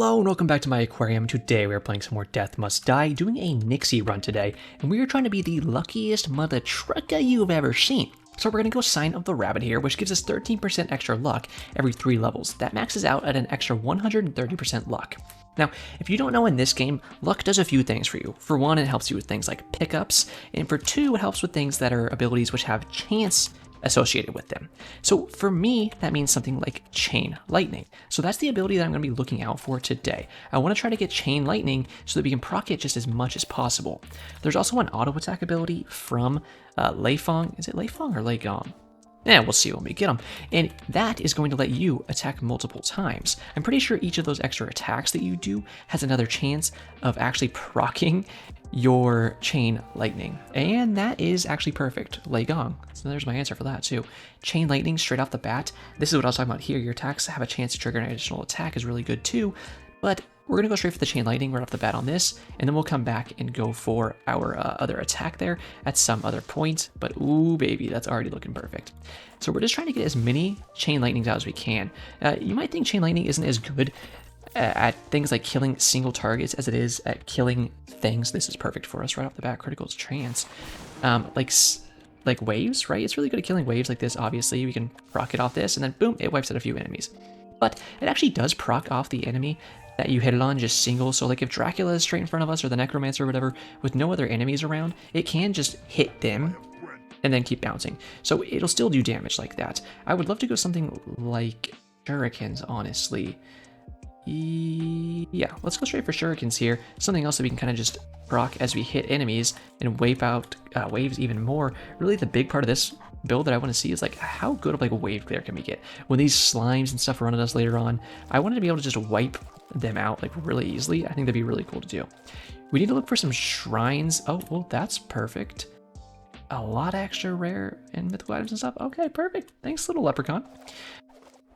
Hello and welcome back to my aquarium. Today we are playing some more Death Must Die, doing a Nixi run today, and we are trying to be the luckiest mother trucker you've ever seen. So we're going to go Sign of the Rabbit here, which gives us 13% extra luck every 3 levels. That maxes out at an extra 130% luck. Now, if you don't know, in this game, luck does a few things for you. For one, it helps you with things like pickups, and for two, it helps with things that are abilities which have chance associated with them. So for me, that means something like Chain Lightning. So that's the ability that I'm going to be looking out for today. I want to try to get Chain Lightning so that we can proc it just as much as possible. There's also an auto attack ability from leigong. Is it leigong or leigong? Yeah, we'll see when we get them. And that is going to let you attack multiple times. I'm pretty sure each of those extra attacks that you do has another chance of actually proccing your Chain Lightning. And that is actually perfect. leigong. So there's my answer for that too. Chain Lightning straight off the bat. This is what I was talking about here. Your attacks have a chance to trigger an additional attack is really good too. But we're going to go straight for the Chain Lightning right off the bat on this, and then we'll come back and go for our other attack there at some other point. But ooh, baby, that's already looking perfect. So we're just trying to get as many Chain Lightnings out as we can. You might think Chain Lightning isn't as good at things like killing single targets as it is at killing things. This is perfect for us right off the bat. Critical trance. Like waves, right? It's really good at killing waves like this, obviously. We can proc it off this, and then boom, it wipes out a few enemies. But it actually does proc off the enemy that you hit it on just single. So like if Dracula is straight in front of us or the Necromancer or whatever with no other enemies around, it can just hit them and then keep bouncing. So it'll still do damage like that. I would love to go something like shurikens, honestly. Yeah, let's go straight for shurikens here. Something else that we can kind of just proc as we hit enemies and wipe out waves even more. Really the big part of this build that I want to see is like how good of like a wave clear can we get when these slimes and stuff run at us later on. I wanted to be able to just wipe them out like really easily. I think that'd be really cool to do. We need to look for some shrines. Oh, well, that's perfect. A lot of extra rare and mythical items and stuff. Okay, perfect. Thanks, little leprechaun.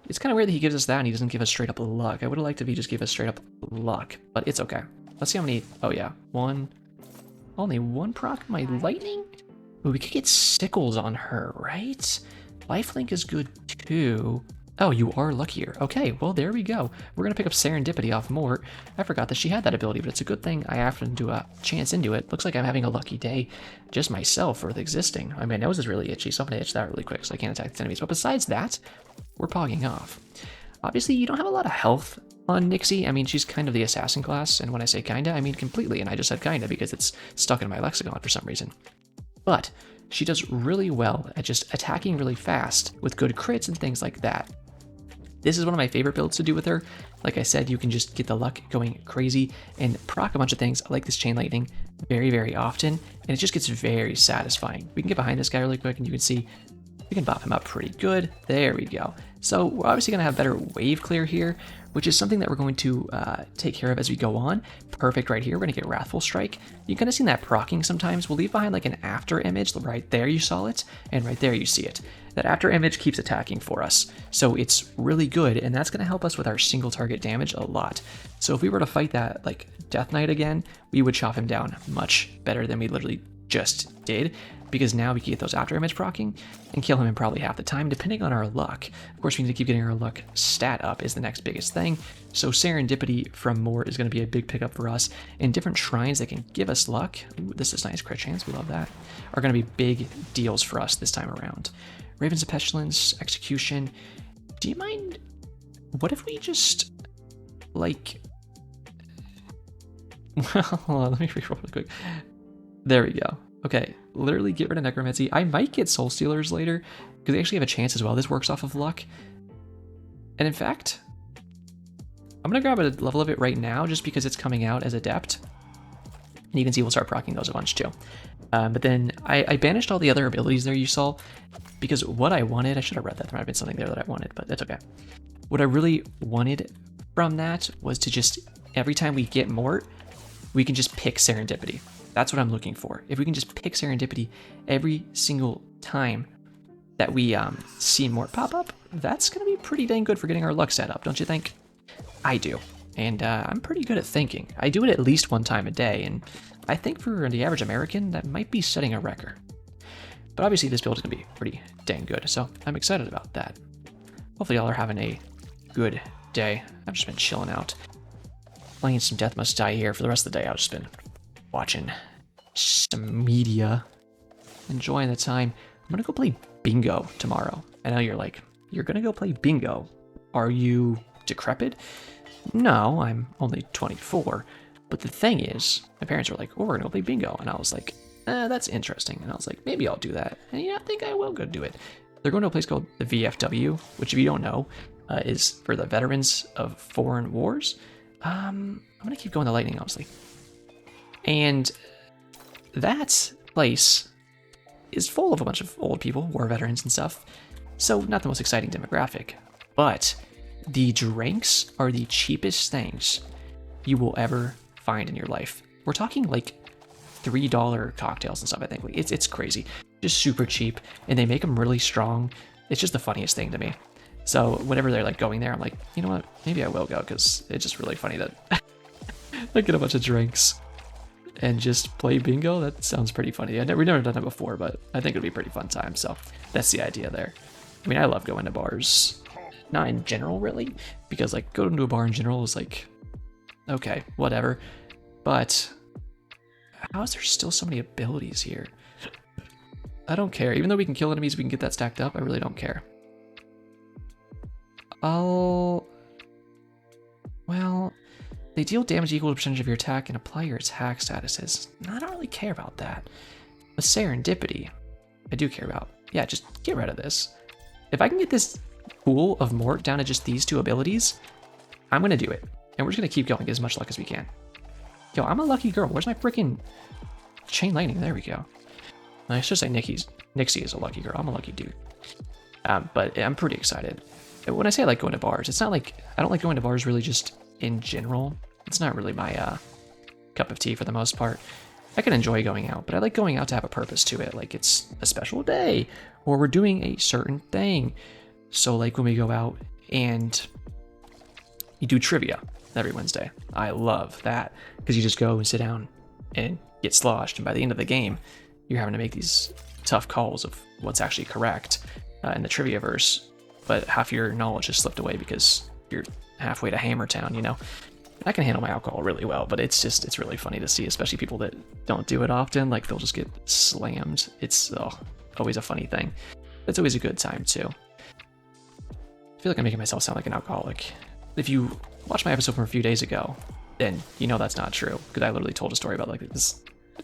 It's kind of weird that he gives us that and he doesn't give us straight up luck. I would have liked if he just gave us straight up luck, but it's okay. Let's see how many. Oh yeah, only one proc my lightning. Ooh, we could get sickles on her, right? Lifelink is good too. Oh, you are luckier. Okay, well, there we go. We're going to pick up Serendipity off Mort. I forgot that she had that ability, but it's a good thing I happened to chance into it. Looks like I'm having a lucky day just myself for the existing. I mean, my nose is really itchy, so I'm going to itch that really quick so I can't attack the enemies. But besides that, we're pogging off. Obviously, you don't have a lot of health on Nixi. I mean, she's kind of the assassin class, and when I say kinda, I mean completely, and I just said kinda because it's stuck in my lexicon for some reason. But she does really well at just attacking really fast with good crits and things like that. This is one of my favorite builds to do with her. Like I said, you can just get the luck going crazy and proc a bunch of things like this Chain Lightning very, very often, and it just gets very satisfying. We can get behind this guy really quick, and you can see we can bop him up pretty good. There we go. So we're obviously going to have better wave clear here, which is something that we're going to take care of as we go on. Perfect right here. We're going to get Wrathful Strike. You kind of seen that procking sometimes. We'll leave behind like an after image. Right there you saw it, and right there you see it. That after image keeps attacking for us. So it's really good, and that's going to help us with our single target damage a lot. So if we were to fight that like Death Knight again, we would chop him down much better than we literally just did, because now we can get those after image procking and kill him in probably half the time, depending on our luck. Of course, we need to keep getting our luck stat up is the next biggest thing. So Serendipity from Mort is going to be a big pickup for us, and different shrines that can give us luck. Ooh, this is nice crit chance. We love that. Are going to be big deals for us this time around. Ravens of Pestilence, Execution. Do you mind? What if we just like? Well, hold on, let me reroll really quick. There we go. Okay, literally get rid of Necromancy. I might get Soul Stealers later, because they actually have a chance as well. This works off of luck. And in fact, I'm going to grab a level of it right now, just because it's coming out as Adept. And you can see we'll start proccing those a bunch too. But then I banished all the other abilities there you saw, because what I wanted, I should have read that, there might have been something there that I wanted, but that's okay. What I really wanted from that was to just, every time we get Mort, we can just pick Serendipity. That's what I'm looking for. If we can just pick Serendipity every single time that we see Mort pop up, that's going to be pretty dang good for getting our luck set up, don't you think? I do. And I'm pretty good at thinking. I do it at least one time a day, and I think for the average American, that might be setting a record. But obviously this build is going to be pretty dang good, so I'm excited about that. Hopefully y'all are having a good day. I've just been chilling out. playing some Death Must Die here for the rest of the day. I've just been watching some media, enjoying the time. I'm gonna go play bingo tomorrow. I know you're like, you're gonna go play bingo. Are you decrepit? No, I'm only 24. But the thing is, my parents were like, oh, we're gonna go play bingo. And I was like, that's interesting. And I was like, maybe I'll do that. And yeah, I think I will go do it. They're going to a place called the VFW, which if you don't know, is for the veterans of foreign wars. I'm gonna keep going to lightning, obviously. And that place is full of a bunch of old people, war veterans and stuff. So not the most exciting demographic, but the drinks are the cheapest things you will ever find in your life. We're talking like $3 cocktails and stuff, I think. It's crazy. Just super cheap, and they make them really strong. It's just the funniest thing to me. So whenever they're like going there, I'm like, you know what? Maybe I will go, because it's just really funny that I get a bunch of drinks and just play bingo. That sounds pretty funny. We've never done it before, but I think it'd be a pretty fun time. So that's the idea there. I mean, I love going to bars. Not in general, really, because like going to a bar in general is like, okay, whatever. But how is there still so many abilities here? I don't care. Even though we can kill enemies, we can get that stacked up. I really don't care. Well, they deal damage equal to percentage of your attack and apply your attack statuses. I don't really care about that. But serendipity, I do care about. Yeah, just get rid of this. If I can get this pool of mort down to just these two abilities, I'm gonna do it. And we're just gonna keep going, get as much luck as we can. Yo, I'm a lucky girl. Where's my freaking chain lightning? There we go. I should say Nixi is a lucky girl. I'm a lucky dude. But I'm pretty excited. When I say I like going to bars, it's not like, I don't like going to bars really just in general. It's not really my cup of tea for the most part. I can enjoy going out, but I like going out to have a purpose to it. Like it's a special day, or we're doing a certain thing. So like when we go out and you do trivia every Wednesday. I love that, because you just go and sit down and get sloshed, and by the end of the game, you're having to make these tough calls of what's actually correct in the trivia verse, but half your knowledge has slipped away because you're halfway to Hammertown, you know? I can handle my alcohol really well, but it's really funny to see, especially people that don't do it often. Like they'll just get slammed. It's always a funny thing. It's always a good time too. I feel like I'm making myself sound like an alcoholic. If you watched my episode from a few days ago, then you know that's not true, because I literally told a story about like this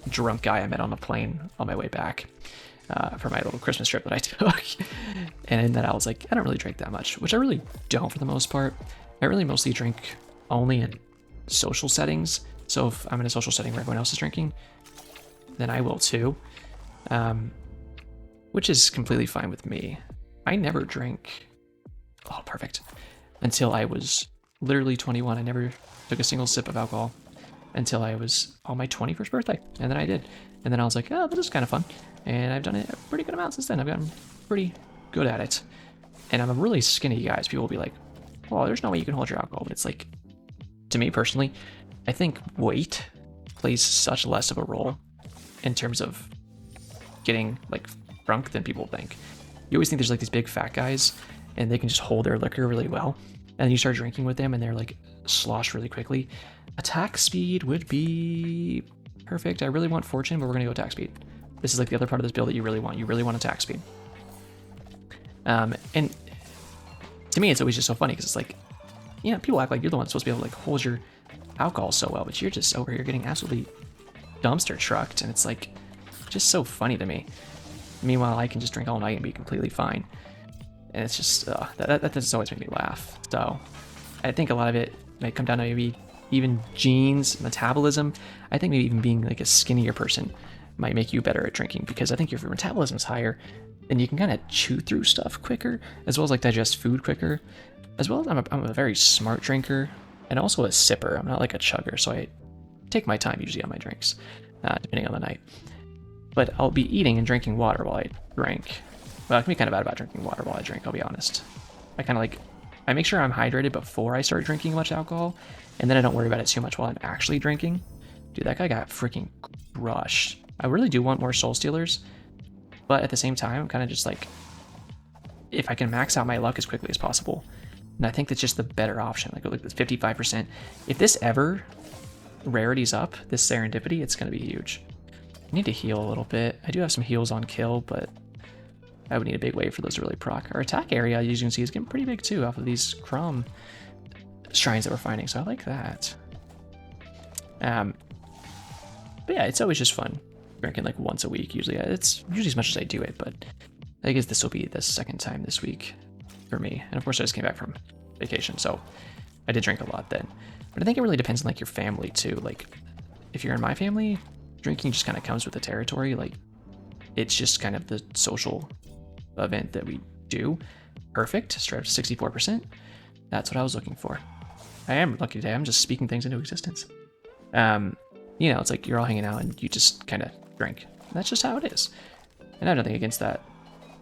drunk guy I met on a plane on my way back for my little Christmas trip that I took. And in that I was like, I don't really drink that much, which I really don't for the most part. I really mostly drink only in social settings. So if I'm in a social setting where everyone else is drinking, then I will too, which is completely fine with me. I never drink, oh perfect, until I was literally 21. I never took a single sip of alcohol until I was on my 21st birthday, and then I did. And then I was like, oh, this is kind of fun. And I've done it a pretty good amount since then. I've gotten pretty good at it. And I'm a really skinny guy, so people will be like, well, there's no way you can hold your alcohol. But it's like, to me personally, I think weight plays such less of a role in terms of getting like drunk than people think. You always think there's like these big fat guys and they can just hold their liquor really well. And then you start drinking with them and they're like slosh really quickly. Attack speed would be perfect. I really want fortune, but we're gonna go attack speed. This is like the other part of this build that you really want. You really want attack speed. And to me, it's always just so funny because it's like, yeah, people act like you're the one supposed to be able to like hold your alcohol so well, but you're just over here getting absolutely dumpster trucked, and it's like just so funny to me. Meanwhile, I can just drink all night and be completely fine. And it's just that just always made me laugh. So I think a lot of it might come down to maybe even genes, metabolism. I think maybe even being like a skinnier person might make you better at drinking, because I think if your metabolism's higher, then you can kind of chew through stuff quicker, as well as like digest food quicker. As well as I'm a very smart drinker and also a sipper. I'm not like a chugger, so I take my time usually on my drinks, depending on the night. But I'll be eating and drinking water while I drink. Well, I can be kind of bad about drinking water while I drink, I'll be honest. I make sure I'm hydrated before I start drinking much alcohol, and then I don't worry about it too much while I'm actually drinking. Dude, that guy got freaking crushed. I really do want more soul stealers, but at the same time, I'm kind of just like, if I can max out my luck as quickly as possible, And I think that's just the better option. Like look at this 55%. If this ever rarities up, this serendipity, it's going to be huge. I need to heal a little bit. I do have some heals on kill, but I would need a big wave for those to really proc. Our attack area, as you can see, is getting pretty big too off of these Crom shrines that we're finding, so I like that. But yeah, it's always just fun drinking like once a week. Usually, it's usually as much as I do it, but I guess this will be the second time this week for me. And of course, I just came back from vacation, so I did drink a lot then. But I think it really depends on like your family too. Like if you're in my family, drinking just kind of comes with the territory. Like it's just kind of the social event that we do. Perfect. Straight up to 64%. That's what I was looking for. I am lucky today. I'm just speaking things into existence. You know, it's like you're all hanging out and you just kind of drink. And that's just how it is. And I have nothing against that.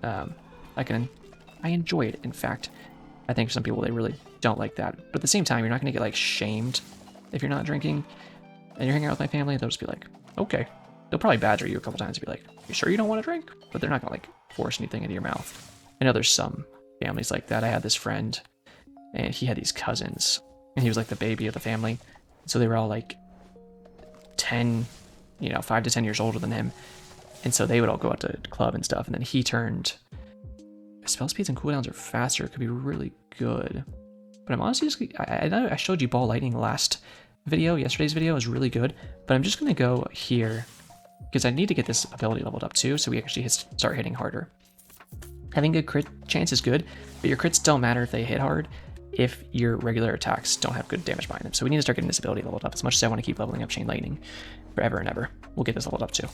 I enjoy it. In fact, I think some people, they really don't like that. But at the same time, you're not going to get like shamed if you're not drinking and you're hanging out with my family. They'll just be like, okay. They'll probably badger you a couple times and be like, you sure you don't want to drink? But they're not going to like force anything into your mouth. I know there's some families like that. I had this friend and he had these cousins and he was like the baby of the family. So they were all like 10, 5 to 10 years older than him. And so they would all go out to club and stuff. And then he turned, spell speeds and cooldowns are faster. It could be really good. But I'm honestly just, I know I showed you ball lightning last video. Yesterday's video was really good. But I'm just going to go here because I need to get this ability leveled up too. So we actually start hitting harder. Having a crit chance is good, but your crits don't matter if they hit hard if your regular attacks don't have good damage behind them. So we need to start getting this ability leveled up as much as I want to keep leveling up Chain Lightning forever and ever. We'll get this leveled up too.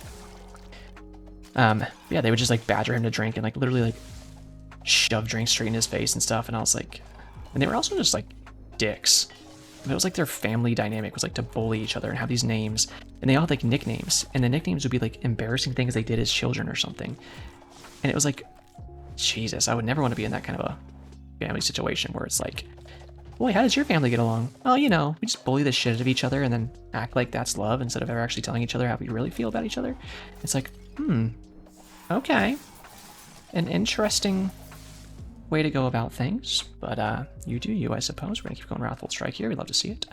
Yeah, they would just like badger him to drink and like literally like shove drinks straight in his face and stuff. And I was like, and they were also just like dicks. But it was like their family dynamic was like to bully each other and have these names. And they all had like nicknames. And the nicknames would be like embarrassing things they did as children or something. And it was like, Jesus, I would never want to be in that kind of a family situation where it's like, boy, how does your family get along? Well, we just bully the shit out of each other and then act like that's love instead of ever actually telling each other how we really feel about each other. It's like, okay. An interesting way to go about things, but you do you, I suppose. We're gonna keep going Wrathful Strike here. We'd love to see it.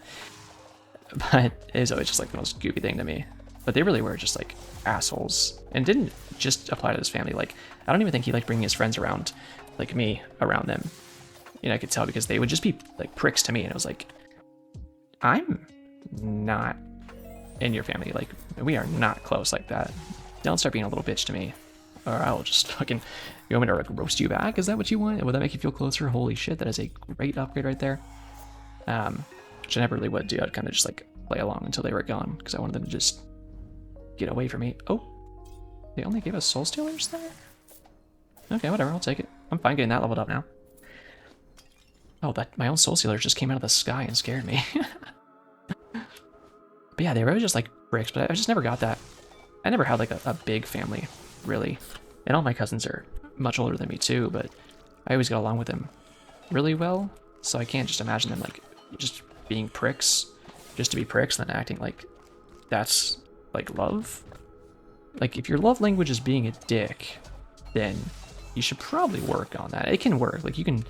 But it was always just like the most goofy thing to me. But they really were just like assholes, and didn't just apply to this family. Like, I don't even think he liked bringing his friends around, like me, around them. I could tell because they would just be like pricks to me, and it was like, I'm not in your family. Like, we are not close like that. Don't start being a little bitch to me, or I'll just fucking, you want me to like roast you back? Is that what you want? Would that make you feel closer? Holy shit, that is a great upgrade right there. Which I never really would do. I'd kind of just like play along until they were gone because I wanted them to just get away from me. Oh, they only gave us Soul Stealers there? Okay, whatever, I'll take it. I'm fine getting that leveled up now. Oh, my own Soul Stealers just came out of the sky and scared me. But yeah, they were always just like bricks, but I just never got that. I never had like a big family, really. And all my cousins are much older than me too, but I always got along with them really well. So I can't just imagine them like just being pricks, just to be pricks, and then acting like that's like love. Like if your love language is being a dick, then you should probably work on that. It can work. Like you can,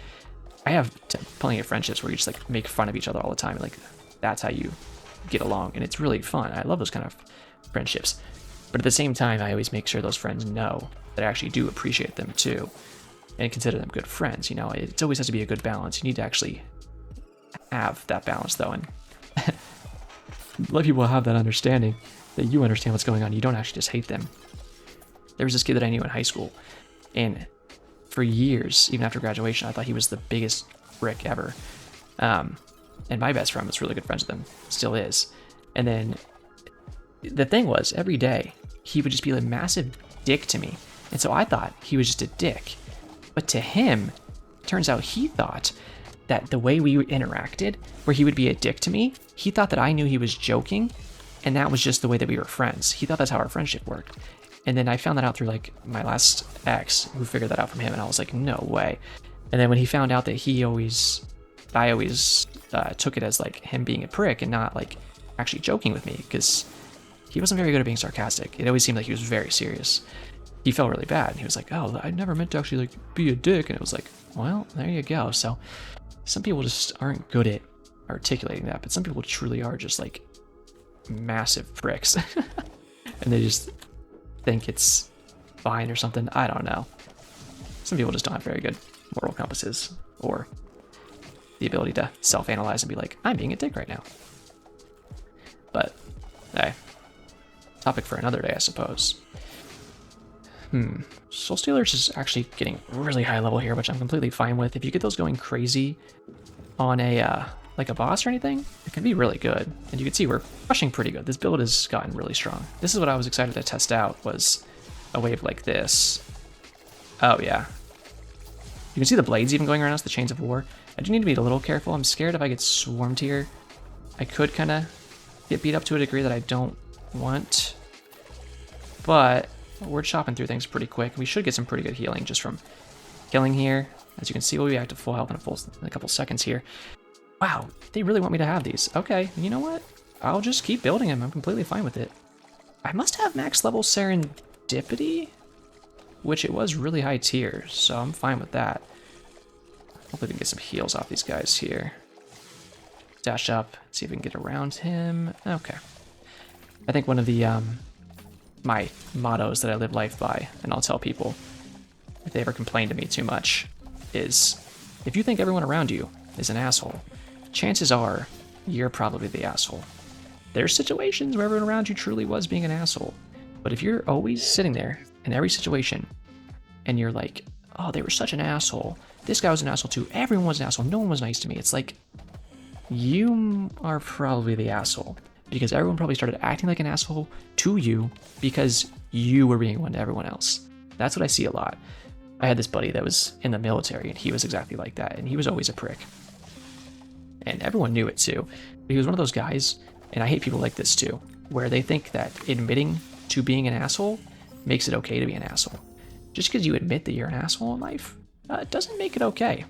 I have plenty of friendships where you just like make fun of each other all the time. Like that's how you get along, and it's really fun. I love those kind of friendships. But at the same time, I always make sure those friends know that I actually do appreciate them too, and consider them good friends. It always has to be a good balance. You need to actually have that balance though, and let people have that understanding that you understand what's going on. You don't actually just hate them. There was this kid that I knew in high school, and for years, even after graduation, I thought he was the biggest brick ever. And my best friend was really good friends with him, still is. And then the thing was, every day, he would just be a massive dick to me. And so I thought he was just a dick. But to him, turns out he thought that the way we interacted, where he would be a dick to me, he thought that I knew he was joking, and that was just the way that we were friends. He thought that's how our friendship worked. And then I found that out through like my last ex, who figured that out from him, and I was like, no way. And then when he found out that I always took it as like him being a prick and not like actually joking with me, because he wasn't very good at being sarcastic. It always seemed like he was very serious. He felt really bad. He was like, oh, I never meant to actually like be a dick. And it was like, well, there you go. So some people just aren't good at articulating that, but some people truly are just like massive pricks. And they just think it's fine or something. I don't know. Some people just don't have very good moral compasses or the ability to self-analyze and be like, I'm being a dick right now. But, hey, topic for another day, I suppose. Soul Stealers is actually getting really high level here, which I'm completely fine with. If you get those going crazy on a like a boss or anything, it can be really good. And you can see we're rushing pretty good. This build has gotten really strong. This is what I was excited to test out, was a wave like this. Oh yeah. You can see the blades even going around us, the Chains of War. I do need to be a little careful. I'm scared if I get swarmed here, I could kind of get beat up to a degree that I don't want. But we're chopping through things pretty quick. We should get some pretty good healing just from killing here. As you can see, we'll be back to full health in a couple seconds here. Wow, they really want me to have these. Okay, you know what? I'll just keep building them. I'm completely fine with it. I must have max level serendipity, which it was really high tier, so I'm fine with that. Hopefully we can get some heals off these guys here. Dash up, see if we can get around him. Okay. I think one of the my mottos that I live life by, and I'll tell people if they ever complain to me too much, is if you think everyone around you is an asshole, chances are you're probably the asshole. There's situations where everyone around you truly was being an asshole, but if you're always sitting there in every situation and you're like, oh, they were such an asshole, this guy was an asshole too, everyone was an asshole, no one was nice to me, it's like, you are probably the asshole, because everyone probably started acting like an asshole to you because you were being one to everyone else. That's what I see a lot. I had this buddy that was in the military, and he was exactly like that, and he was always a prick. And everyone knew it too. But he was one of those guys, and I hate people like this too, where they think that admitting to being an asshole makes it okay to be an asshole. Just because you admit that you're an asshole in life, doesn't make it okay.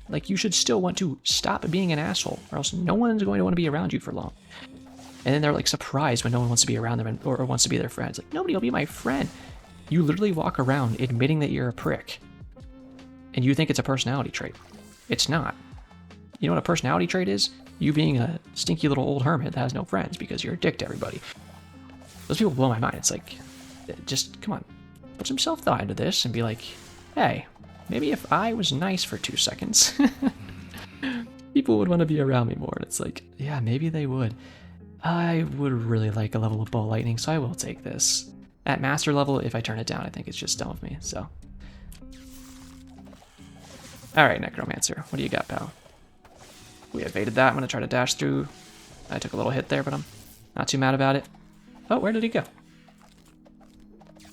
Like, you should still want to stop being an asshole, or else no one's going to want to be around you for long. And then they're like surprised when no one wants to be around them or wants to be their friends. Like, nobody will be my friend. You literally walk around admitting that you're a prick. And you think it's a personality trait. It's not. You know what a personality trait is? You being a stinky little old hermit that has no friends because you're a dick to everybody. Those people blow my mind. It's like, just, come on, put some self-thought into this and be like, hey, maybe if I was nice for 2 seconds, people would want to be around me more. And it's like, yeah, maybe they would. I would really like a level of ball lightning, so I will take this. At master level, if I turn it down, I think it's just dumb of me, so. Alright, Necromancer, what do you got, pal? We evaded that. I'm going to try to dash through. I took a little hit there, but I'm not too mad about it. Oh, where did he go?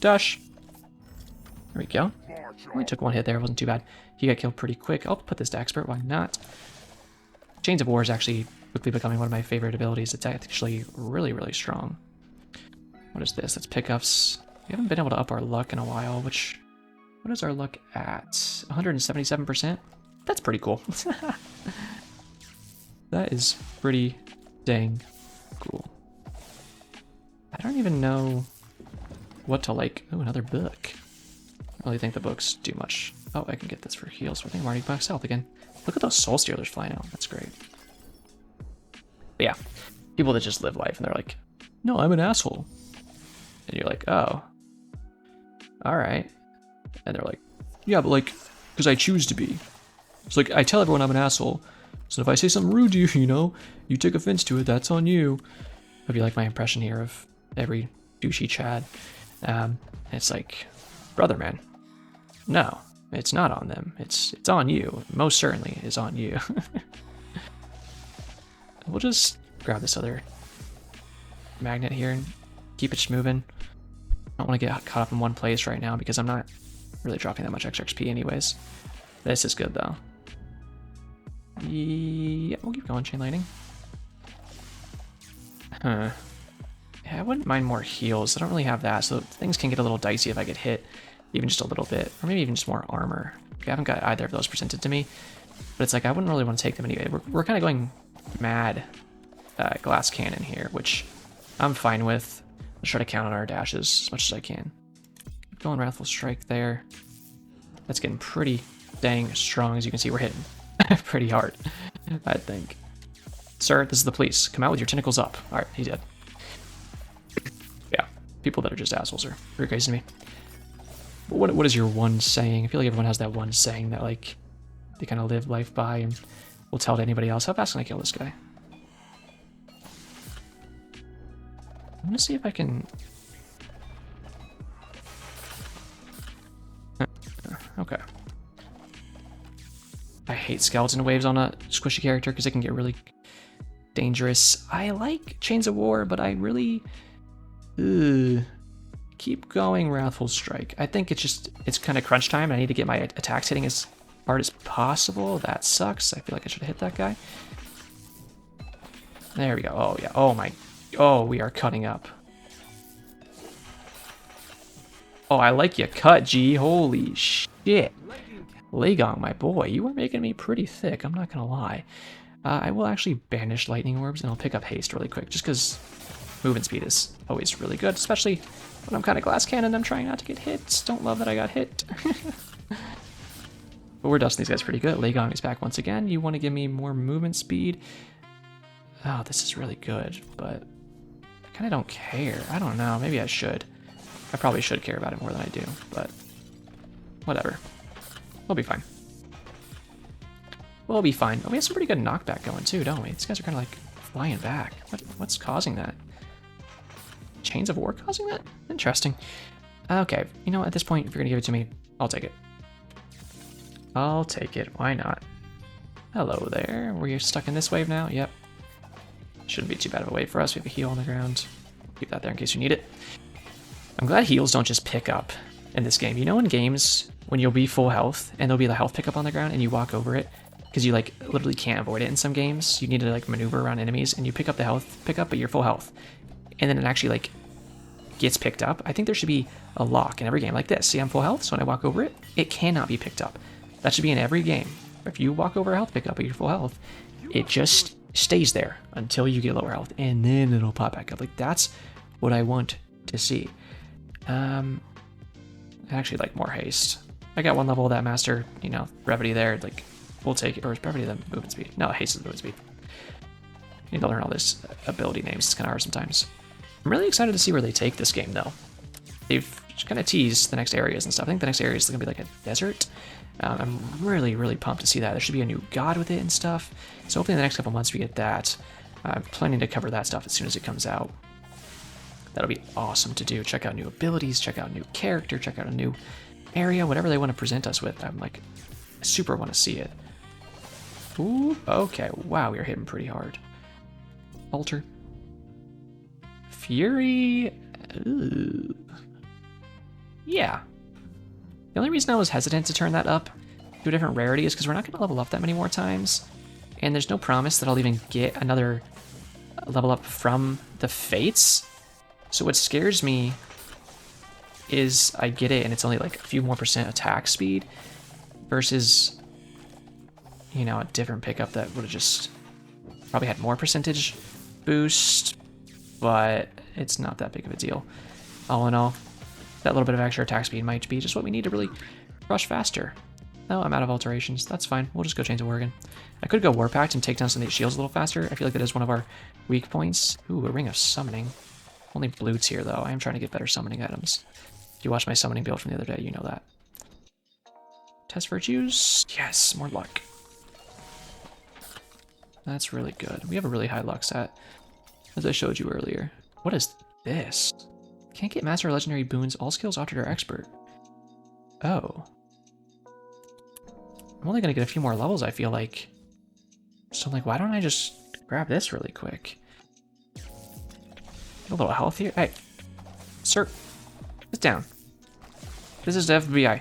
Dash. There we go. Only took one hit there, it wasn't too bad. He got killed pretty quick. I'll put this to expert, why not? Chains of War is actually quickly becoming one of my favorite abilities. It's actually really, really strong. What is this? It's pickups. We haven't been able to up our luck in a while, which... What is our luck at? 177%? That's pretty cool. That is pretty dang cool. I don't even know what to like. Oh, another book. I don't really think the books do much. Oh, I can get this for heals. I think I'm already max health again. Look at those Soul Stealers flying out. That's great. But yeah, people that just live life and they're like, no, I'm an asshole. And you're like, oh, all right. And they're like, yeah, but like, because I choose to be. It's like, I tell everyone I'm an asshole. So if I say something rude to you, you know, you take offense to it, that's on you. That'd be like my impression here of every douchey Chad. It's like, brother, man, no, it's not on them. It's on you. Most certainly is on you. We'll just grab this other magnet here and keep it moving. I don't want to get caught up in one place right now because I'm not really dropping that much extra XP anyways. This is good though. Yeah, we'll keep going, chain lightning. Huh. Yeah, I wouldn't mind more heals. I don't really have that, so things can get a little dicey if I get hit, even just a little bit, or maybe even just more armor. I haven't got either of those presented to me, but it's like I wouldn't really want to take them anyway. We're kind of going mad glass cannon here, which I'm fine with. Let's try to count on our dashes as much as I can. Keep going wrathful strike there. That's getting pretty dang strong. As you can see, we're hitting. pretty hard, I think. Sir, this is the police. Come out with your tentacles up. All right, he did. Yeah, people that are just assholes are very crazy to me. But what is your one saying? I feel like everyone has that one saying that like they kind of live life by and will tell to anybody else. How fast can I kill this guy? I'm gonna see if I can. Okay. I hate skeleton waves on a squishy character because it can get really dangerous. I like Chains of War, but I really keep going Wrathful Strike. I think it's kind of crunch time. I need to get my attacks hitting as hard as possible. That sucks. I feel like I should have hit that guy. There we go. Oh yeah. Oh my. Oh, we are cutting up. Oh, I like your cut, G. Holy shit. Leigong, my boy, you are making me pretty thick, I'm not gonna lie. I will actually banish lightning orbs and I'll pick up haste really quick, just because movement speed is always really good, especially when I'm kind of glass cannon. I'm trying not to get hit. Don't love that I got hit. But we're dusting these guys pretty good. Leigong is back once again. You want to give me more movement speed? Oh, this is really good, but I kind of don't care. I don't know. Maybe I should. I probably should care about it more than I do, but whatever. We'll be fine. We'll be fine. Oh, we have some pretty good knockback going too, don't we? These guys are kind of like flying back. What's causing that? Chains of War causing that? Interesting. Okay, you know, at this point, if you're gonna give it to me, I'll take it. I'll take it. Why not? Hello there. Were you stuck in this wave now? Yep. Shouldn't be too bad of a wave for us. We have a heal on the ground. Keep that there in case you need it. I'm glad heals don't just pick up in this game. You know, in games when you'll be full health and there'll be the health pickup on the ground and you walk over it because you like literally can't avoid it in some games. You need to like maneuver around enemies and you pick up the health pickup, but you're full health, and then it actually like gets picked up. I think there should be a lock in every game like this. See, I'm full health, so when I walk over it, it cannot be picked up. That should be in every game. If you walk over a health pickup, but you're full health, it just stays there until you get lower health, and then it'll pop back up. Like that's what I want to see. I actually like more haste. I got one level of that master, you know, brevity there. Like, we'll take it. Or is brevity the movement speed? No, haste is the movement speed. You need to learn all this ability names. It's kind of hard sometimes. I'm really excited to see where they take this game, though. They've kind of teased the next areas and stuff. I think the next area is going to be like a desert. I'm really, really pumped to see that. There should be a new god with it and stuff. So hopefully in the next couple months we get that. I'm planning to cover that stuff as soon as it comes out. That'll be awesome to do. Check out new abilities, check out a new character, check out a new area, whatever they want to present us with. I'm like, super want to see it. Ooh, okay. Wow, we are hitting pretty hard. Alter. Fury. Ooh. Yeah. The only reason I was hesitant to turn that up to a different rarity is because we're not going to level up that many more times. And there's no promise that I'll even get another level up from the Fates. So what scares me is I get it and it's only like a few more % attack speed versus, you know, a different pickup that would have just probably had more percentage boost, but it's not that big of a deal. All in all, that little bit of extra attack speed might be just what we need to really rush faster. No, I'm out of alterations. That's fine. We'll just go Chains of War again. I could go War Pact and take down some of these shields a little faster. I feel like that is one of our weak points. Ooh, a Ring of Summoning. Only blue tier though. I am trying to get better summoning items. If you watched my summoning build from the other day, you know that. Test virtues. Yes, more luck. That's really good. We have a really high luck stat, as I showed you earlier. What is this? Can't get master or legendary boons. All skills opted are expert. Oh. I'm only gonna get a few more levels, I feel like. So I'm like, why don't I just grab this really quick? Get a little health here. Hey, sir, sit down. This is the FBI.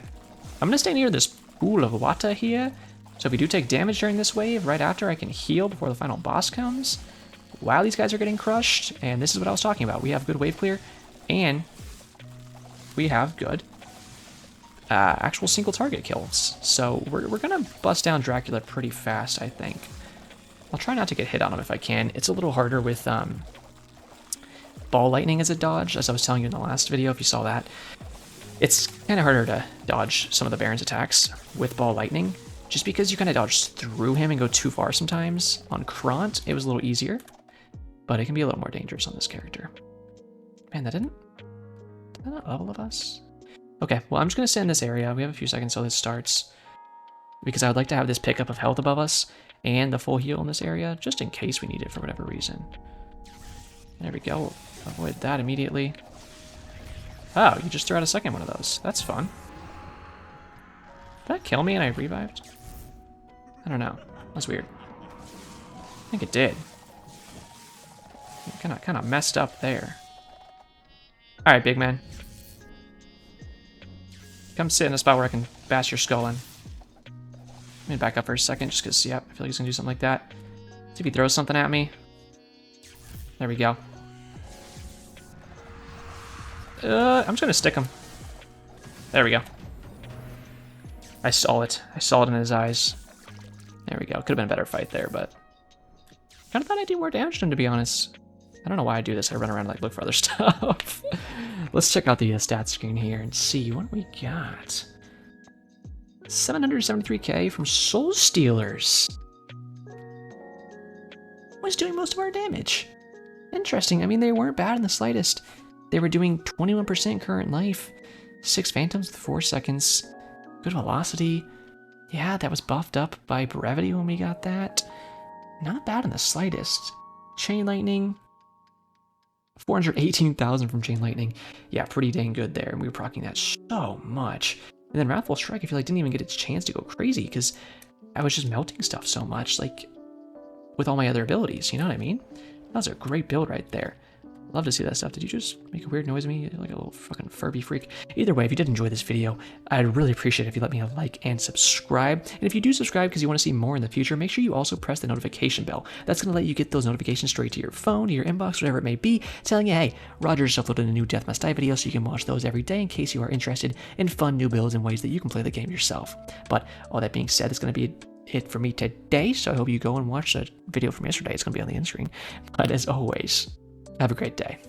I'm gonna stay near this pool of water here. So if we do take damage during this wave, right after I can heal before the final boss comes. While these guys are getting crushed, and this is what I was talking about. We have good wave clear, and we have good actual single target kills. So we're gonna bust down Dracula pretty fast, I think. I'll try not to get hit on him if I can. It's a little harder with ball lightning as a dodge, as I was telling you in the last video, if you saw that. It's kind of harder to dodge some of the Baron's attacks with ball lightning. Just because you kind of dodge through him and go too far sometimes. On Krant, it was a little easier, but it can be a little more dangerous on this character. Man, did that not level of us? Okay, well, I'm just going to sit in this area. We have a few seconds till this starts, because I would like to have this pickup of health above us and the full heal in this area, just in case we need it for whatever reason. There we go. Avoid that immediately. Oh, you just threw out a second one of those. That's fun. Did that kill me and I revived? I don't know. That's weird. I think it did. Kind of messed up there. All right, big man. Come sit in a spot where I can bash your skull in. Let me back up for a second, just because, yeah, I feel like he's gonna do something like that. See if he throws something at me. There we go. I'm just gonna stick him. There we go. I saw it. I saw it in his eyes. There we go. Could have been a better fight there, but kind of thought I'd do more damage to him, to be honest. I don't know why I do this. I run around and like look for other stuff. Let's check out the stats screen here and see what we got. 773k from Soul Stealers. Was doing most of our damage. Interesting. I mean, they weren't bad in the slightest. They were doing 21% current life, 6 phantoms with 4 seconds, good velocity. Yeah, that was buffed up by brevity when we got that. Not bad in the slightest. Chain lightning. 418,000 from Chain Lightning. Yeah, pretty dang good there. And we were proccing that so much. And then Wrathful Strike, I feel like didn't even get its chance to go crazy because I was just melting stuff so much, like with all my other abilities, you know what I mean? That was a great build right there. Love to see that stuff. Did you just make a weird noise at me like a little fucking Furby freak? Either way, if you did enjoy this video, I'd really appreciate it if you let me a like and subscribe. And if you do subscribe because you want to see more in the future, make sure you also press the notification bell. That's going to let you get those notifications straight to your phone, to your inbox, whatever it may be, telling you, hey, Roger just uploaded a new Death Must Die video, so you can watch those every day in case you are interested in fun new builds and ways that you can play the game yourself. But all that being said, it's going to be it for me today, so I hope you go and watch the video from yesterday. It's going to be on the end screen. But as always, have a great day.